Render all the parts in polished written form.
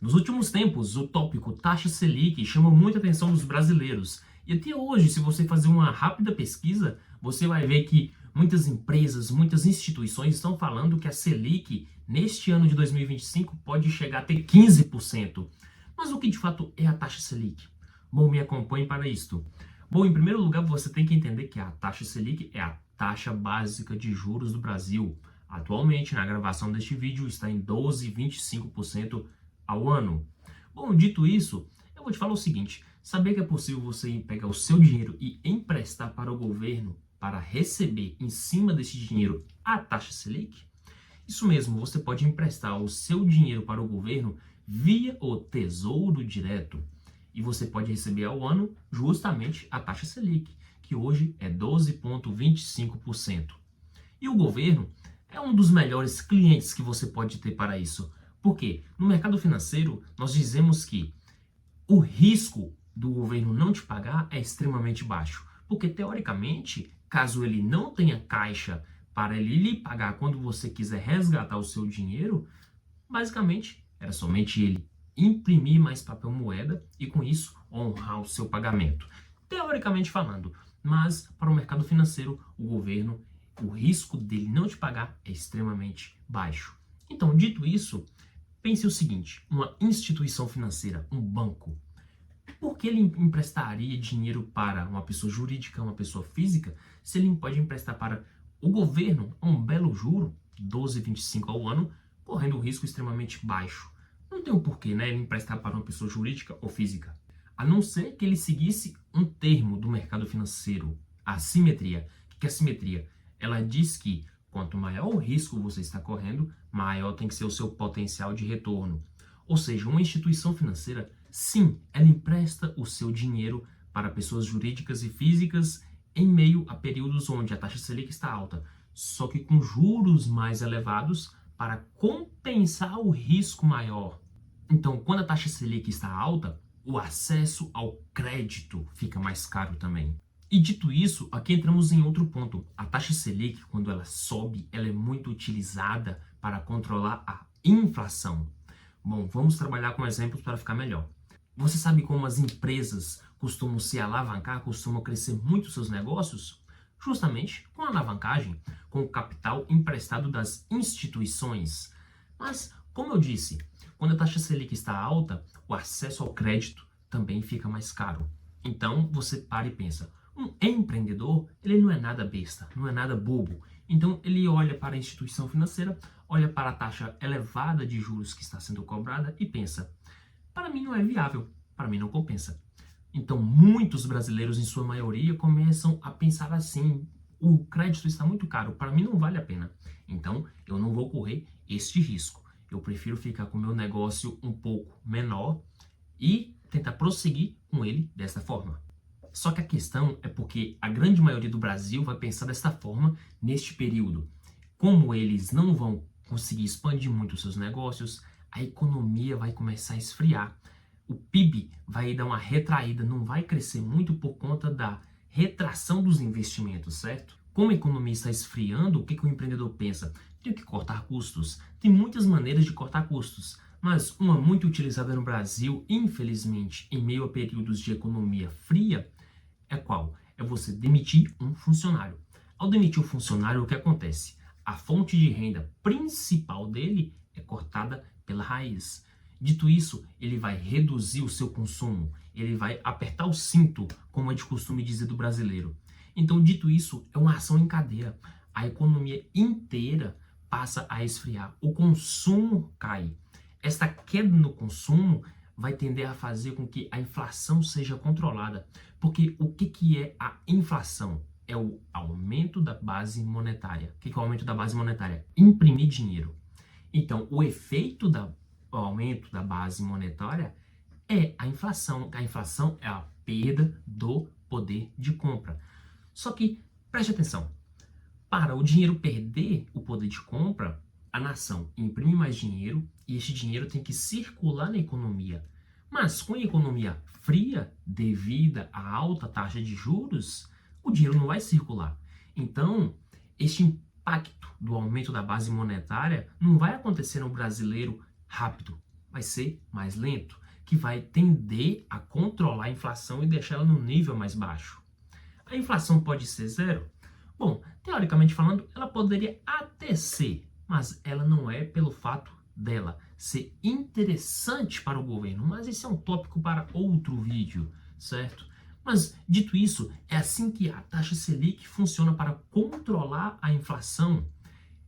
Nos últimos tempos, o tópico taxa Selic chama muita atenção dos brasileiros. E até hoje, se você fazer uma rápida pesquisa, você vai ver que muitas empresas, muitas instituições estão falando que a Selic, neste ano de 2025, pode chegar a ter 15%. Mas o que de fato é a taxa Selic? Bom, me acompanhe para isto. Bom, em primeiro lugar, você tem que entender que a taxa Selic é a taxa básica de juros do Brasil. Atualmente, na gravação deste vídeo, está em 12,25% ao ano. Bom, dito isso, eu vou te falar o seguinte: saber que é possível você pegar o seu dinheiro e emprestar para o governo para receber em cima desse dinheiro a taxa Selic? Isso mesmo, você pode emprestar o seu dinheiro para o governo via o Tesouro Direto. E você pode receber ao ano justamente a taxa Selic, que hoje é 12,25%. E o governo é um dos melhores clientes que você pode ter para isso. Porque no mercado financeiro nós dizemos que o risco do governo não te pagar é extremamente baixo. Porque teoricamente, caso ele não tenha caixa para ele lhe pagar quando você quiser resgatar o seu dinheiro, basicamente era somente ele imprimir mais papel moeda e com isso honrar o seu pagamento. Teoricamente falando, mas para o mercado financeiro, o governo, o risco dele não te pagar é extremamente baixo. Então, dito isso, pense o seguinte: uma instituição financeira, um banco, por que ele emprestaria dinheiro para uma pessoa jurídica, uma pessoa física, se ele pode emprestar para o governo a um belo juro, 12,25 ao ano, correndo um risco extremamente baixo? Não tem um porquê, né, ele emprestar para uma pessoa jurídica ou física. A não ser que ele seguisse um termo do mercado financeiro, a simetria. O que é a simetria? Ela diz que quanto maior o risco você está correndo, maior tem que ser o seu potencial de retorno. Ou seja, uma instituição financeira, sim, ela empresta o seu dinheiro para pessoas jurídicas e físicas em meio a períodos onde a taxa Selic está alta, só que com juros mais elevados para compensar o risco maior. Então, quando a taxa Selic está alta, o acesso ao crédito fica mais caro também. E dito isso, aqui entramos em outro ponto. A taxa Selic, quando ela sobe, ela é muito utilizada para controlar a inflação. Bom, vamos trabalhar com exemplos para ficar melhor. Você sabe como as empresas costumam se alavancar, costumam crescer muito seus negócios? Justamente com a alavancagem, com o capital emprestado das instituições. Mas, como eu disse, quando a taxa Selic está alta, o acesso ao crédito também fica mais caro. Então, você para e pensa: um empreendedor, ele não é nada besta, não é nada bobo. Então, ele olha para a instituição financeira, olha para a taxa elevada de juros que está sendo cobrada e pensa: para mim não é viável, para mim não compensa. Então, muitos brasileiros, em sua maioria, começam a pensar assim: o crédito está muito caro, para mim não vale a pena. Então, eu não vou correr este risco. Eu prefiro ficar com o meu negócio um pouco menor e tentar prosseguir com ele dessa forma. Só que a questão é porque a grande maioria do Brasil vai pensar dessa forma neste período. Como eles não vão conseguir expandir muito os seus negócios, a economia vai começar a esfriar. O PIB vai dar uma retraída, não vai crescer muito por conta da retração dos investimentos, certo? Como a economia está esfriando, o que o empreendedor pensa? Tenho que cortar custos. Tem muitas maneiras de cortar custos, mas uma muito utilizada no Brasil, infelizmente, em meio a períodos de economia fria, é qual? É você demitir um funcionário. Ao demitir o funcionário, o que acontece? A fonte de renda principal dele é cortada pela raiz. Dito isso, ele vai reduzir o seu consumo, ele vai apertar o cinto, como é de costume dizer do brasileiro. Então, dito isso, é uma ação em cadeia. A economia inteira passa a esfriar, o consumo cai. Esta queda no consumo vai tender a fazer com que a inflação seja controlada. Porque o que é a inflação? É o aumento da base monetária. O que é o aumento da base monetária? Imprimir dinheiro. Então, o efeito do aumento da base monetária é a inflação. A inflação é a perda do poder de compra. Só que, preste atenção, para o dinheiro perder o poder de compra, a nação imprime mais dinheiro e esse dinheiro tem que circular na economia. Mas com a economia fria, devido à alta taxa de juros, o dinheiro não vai circular. Então, este impacto do aumento da base monetária não vai acontecer no brasileiro rápido. vai ser mais lento, que vai tender a controlar a inflação e deixar ela no nível mais baixo. A inflação pode ser zero? Bom, teoricamente falando, ela poderia até ser, mas ela não é pelo fato dela ser interessante para o governo. Mas esse é um tópico para outro vídeo, certo? Mas, dito isso, é assim que a taxa Selic funciona para controlar a inflação.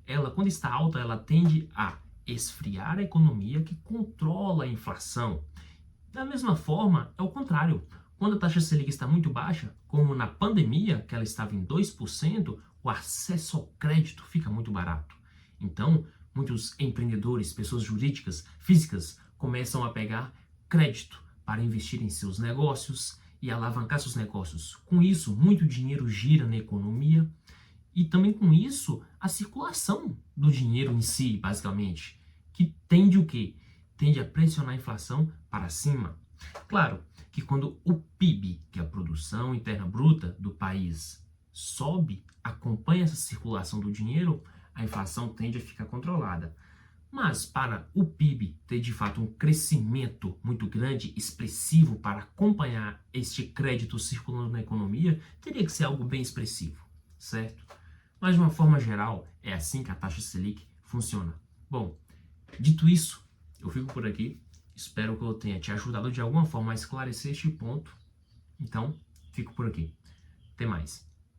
Ela, quando está alta, ela tende a esfriar a economia que controla a inflação. Da mesma forma, é o contrário. Quando a taxa Selic está muito baixa, como na pandemia, que ela estava em 2%, o acesso ao crédito fica muito barato. Então, muitos empreendedores, pessoas jurídicas, físicas, começam a pegar crédito para investir em seus negócios e alavancar seus negócios. Com isso, muito dinheiro gira na economia e também com isso a circulação do dinheiro em si, basicamente, que tende o quê? Tende a pressionar a inflação para cima. Claro que quando o PIB, que é a produção interna bruta do país, sobe, acompanha essa circulação do dinheiro, a inflação tende a ficar controlada. Mas para o PIB ter de fato um crescimento muito grande, expressivo para acompanhar este crédito circulando na economia, teria que ser algo bem expressivo, certo? Mas de uma forma geral, é assim que a taxa Selic funciona. Bom, dito isso, eu fico por aqui. Espero que eu tenha te ajudado de alguma forma a esclarecer este ponto. Então, fico por aqui. Até mais.